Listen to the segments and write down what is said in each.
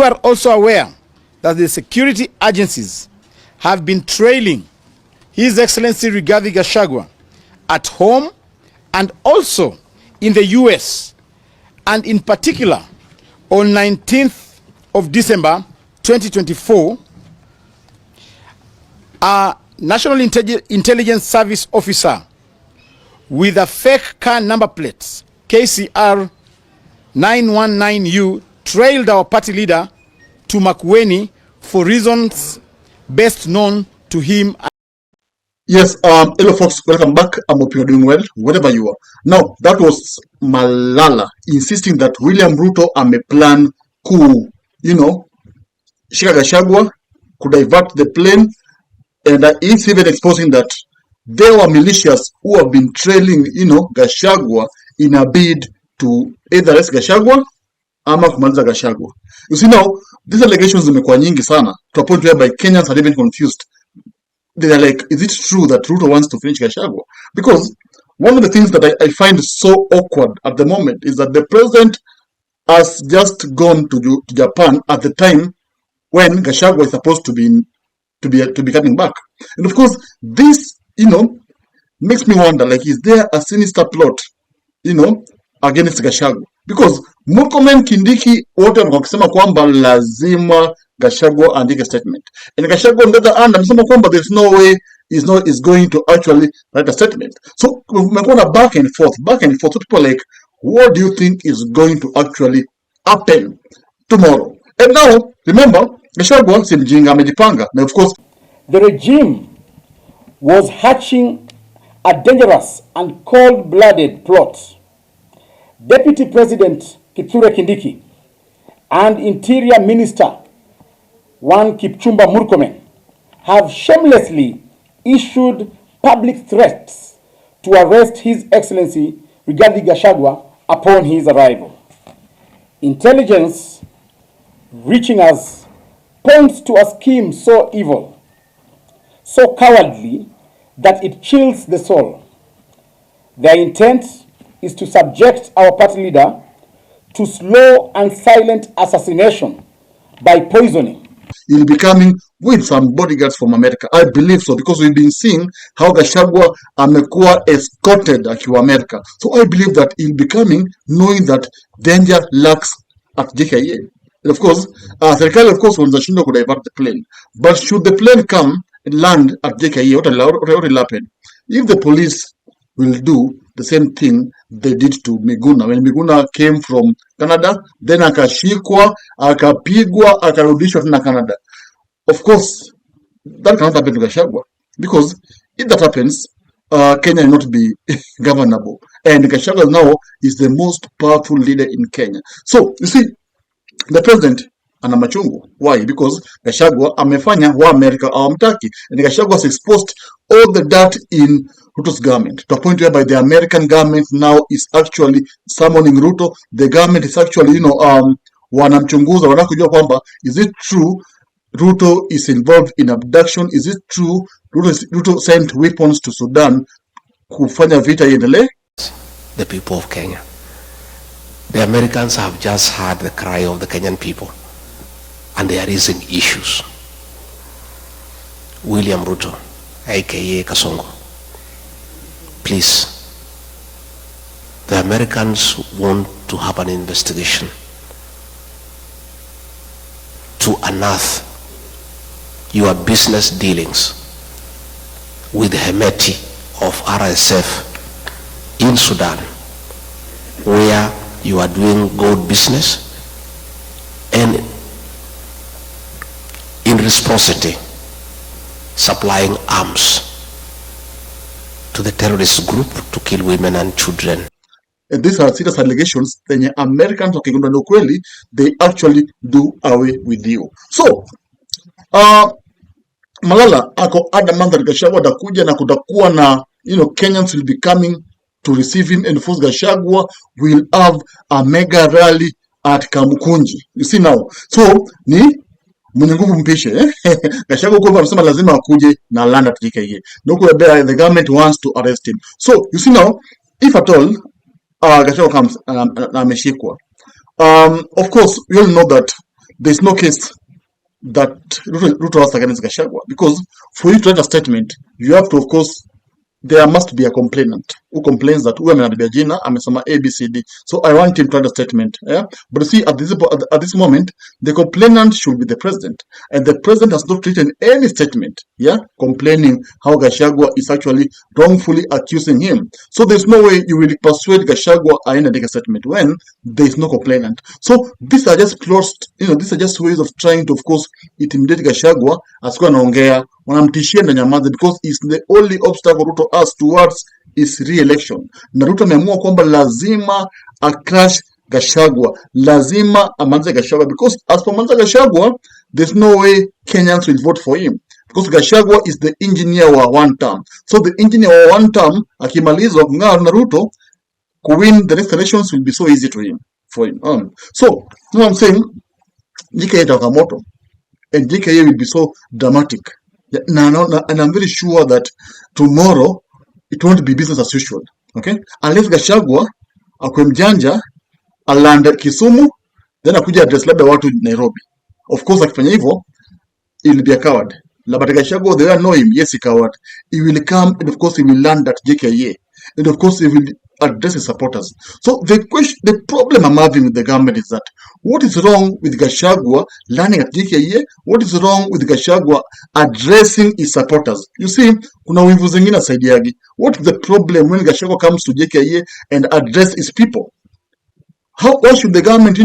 You are also aware that the security agencies have been trailing His Excellency Rigathi Gachagua at home and also in the U.S. And in particular, on 19th of December 2024, a National Intelligence Service officer with a fake car number plate, KCR 919U, trailed our party leader to Makueni for reasons best known to him. Yes, hello folks, welcome back. I hope you're doing well, wherever you are. Now, that was Malala insisting that William Ruto may plan shika Gachagua, could divert the plane, and it's even exposing that there were militias who have been trailing, Gachagua in a bid to either arrest Gachagua ama kumaliza Gachagua. You see now, these allegations zimekuwa nyingi sana to a point whereby Kenyans are even confused. They are like, is it true that Ruto wants to finish Gachagua? Because one of the things that I find so awkward at the moment is that the president has just gone to Japan at the time when Gachagua is supposed to be coming back. And of course, this, makes me wonder, like, is there a sinister plot, against Gachagua? Because Murkomen, Kindiki, wote wakisema kwamba lazima Gachagua andike statement. And Gachagua on the other hand, amesema kwamba there's no way is going to actually write a statement. So we're going back and forth. So people are like, what do you think is going to actually happen tomorrow? And now, remember, Gachagua si mjinga, amejipanga. Now, of course, the regime was hatching a dangerous and cold-blooded plot. Deputy President Kithure Kindiki and Interior Minister Kipchumba Murkomen have shamelessly issued public threats to arrest His Excellency Rigathi Gachagua upon his arrival. Intelligence reaching us points to a scheme so evil, so cowardly, that it chills the soul. Their intent is to subject our party leader to slow and silent assassination by poisoning. He'll be coming with some bodyguards from America. I believe so, because we've been seeing how Gachagua amekuwa escorted akiwa America. So I believe that he'll be coming knowing that danger lurks at Jkia. And of course, serikali of course wanashindwa to divert the plane. But should the plane come and land at Jkia, what will happen? If the police will do the same thing they did to Miguna. When Miguna came from Canada, then akashikwa, akapigwa, akarudishwa na Canada. Of course, that cannot happen to Gachagua. Because if that happens, Kenya will not be governable. And Gachagua now is the most powerful leader in Kenya. So, you see, the president ana machungu. Why? Because Gachagua amefanya wa America hawamtaki. And Gachagua has exposed all the dirt in Ruto's government to a point whereby the American government now is actually summoning Ruto. The government is actually, wanamchunguza, wanakujua kwamba, is it true Ruto is involved in abduction? Is it true Ruto sent weapons to Sudan kufanya vita iendelee? The people of Kenya. The Americans have just heard the cry of the Kenyan people, and they are raising issues. William Ruto, aka Kasongo, please, the Americans want to have an investigation to unearth your business dealings with Hemeti of RSF in Sudan, where you are doing gold business, and in reciprocity supplying arms to the terrorist group to kill women and children. And these are serious allegations. Then Americans wakigundua ni ukweli, they actually do away with you. So, Malala ako adamant that Gachagua atakuja na kutakuwa na, Kenyans will be coming to receive him, and force Gachagua will have a mega rally at Kamukunji. You see now. So, ni mwenye nguvu mpishe. Gachagua kwa anasema lazima akuje na land at Jkia. The government wants to arrest him. So, you see now, if at all, Gachagua comes na ameshikwa. Of course, we all know that there's no case that Ruto has against Gachagua, because for you to write a statement, you have to, of course, there must be a complainant who complains that huyu amenaribia jina amesema ABCD. So I want him to write a statement. Yeah, but see, at this moment, the complainant should be the president, and the president has not written any statement. Yeah, complaining how Gachagua is actually wrongfully accusing him. So there's no way you will persuade Gachagua and make a statement when there is no complainant. So these are just plots. These are just ways of trying to, of course, intimidate Gachagua asikuwa anaongea, wanamtishia na nyamaze, because it's the only obstacle Ruto has towards his re-election. Na Ruto ameamua kwamba lazima crash Gachagua, lazima amalize Gachagua, because as per Gachagua, there's no way Kenyans will vote for him, because Gachagua is the engineer wa one term. So the engineer wa one term akimalizwa kung'aa na Ruto, win the next elections will be so easy for him. So you know what I'm saying, Jkia itakamoto, and Jkia will be so dramatic. And I'm very sure that tomorrow it won't be business as usual. Okay, unless Gachagua akwe mjanja alanda Kisumu, then akuja address labda watu Nairobi. Of course akifanya hivyo, he will be a coward. But Gachagua, they don't know him. Yes, he coward. He will come, and of course he will land at Jkia, and of course he will address his supporters. So the problem I'm having with the government is that what is wrong with Gachagua landing at Jkia? What is wrong with Gachagua addressing his supporters? You see, kuna wivu zingine saidiagi. What is the problem when Gachagua comes to Jkia and address his people? Why should the government,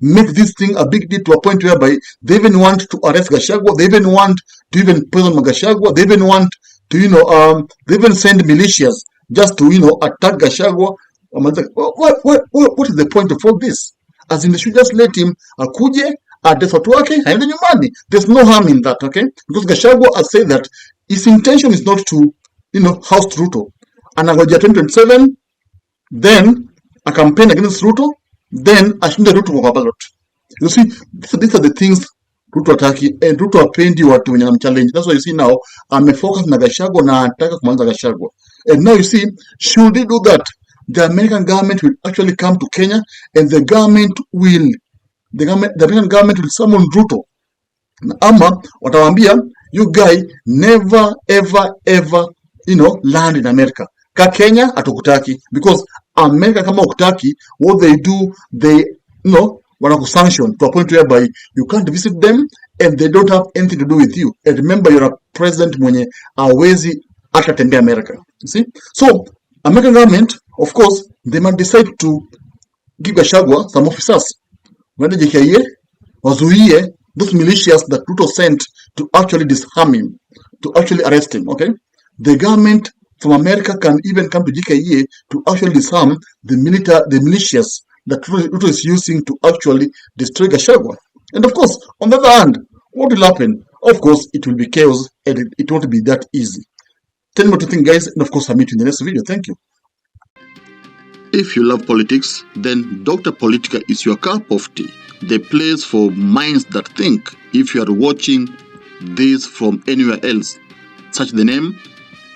make this thing a big deal to a point whereby they even want to arrest Gachagua, they even want to even prison Gachagua, they even want to, they even send militias just to, attack Gachagua? What is the point of all this? As in, they should just let him akuje, address watu wake, haende nyumbani. There's no harm in that, okay? Because Gachagua has said that his intention is not to, house Ruto. Anangojea 2027, then a campaign against Ruto, then ashinde Ruto kwa ballot. You see, these are the things Ruto ataki, and Ruto apendi watu wenye challenge. That's why you see now, focus na Gachagua na ataka kumaliza Gachagua. And now you see, should they do that, the American government will actually come to Kenya, and the American government will summon Ruto. Ama watawambia, you guy never ever land in America. Ka Kenya atukutaki, because America kama ukutaki, what they do, they wanakusanction to a point whereby you can't visit them, and they don't have anything to do with you. And remember, you're a president mwenye hawezi hata tembea America. You see? So American government, of course, they might decide to give Gachagua some officers. When they Jkia wazuie those militias that Ruto sent to actually disarm him, to actually arrest him. Okay, the government from America can even come to Jkia to actually disarm the militias that Ruto is using to actually destroy Gachagua. And of course, on the other hand, what will happen? Of course, it will be chaos, and it won't be that easy. Tell me what you think, guys, and of course I'll meet you in the next video. Thank you. If you love politics, then Dr. Politica is your cup of tea. The place for minds that think. If you are watching this from anywhere else, search the name,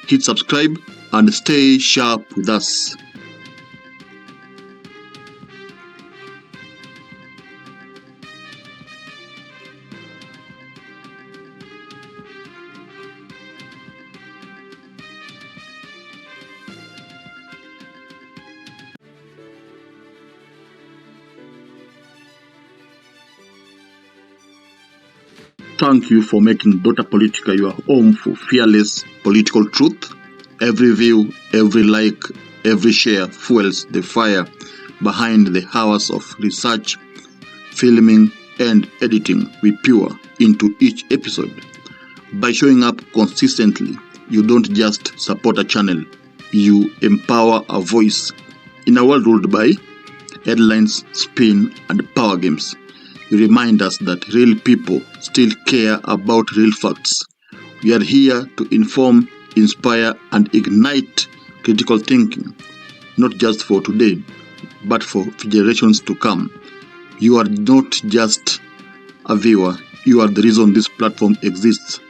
hit subscribe, and stay sharp with us. Thank you for making Dr. Politica your home for fearless political truth. Every view, every like, every share fuels the fire behind the hours of research, filming, and editing we pour into each episode. By showing up consistently, you don't just support a channel, you empower a voice. In a world ruled by headlines, spin, and power games, you remind us that real people still care about real facts. We are here to inform, inspire, and ignite critical thinking, not just for today, but for generations to come. You are not just a viewer, you are the reason this platform exists.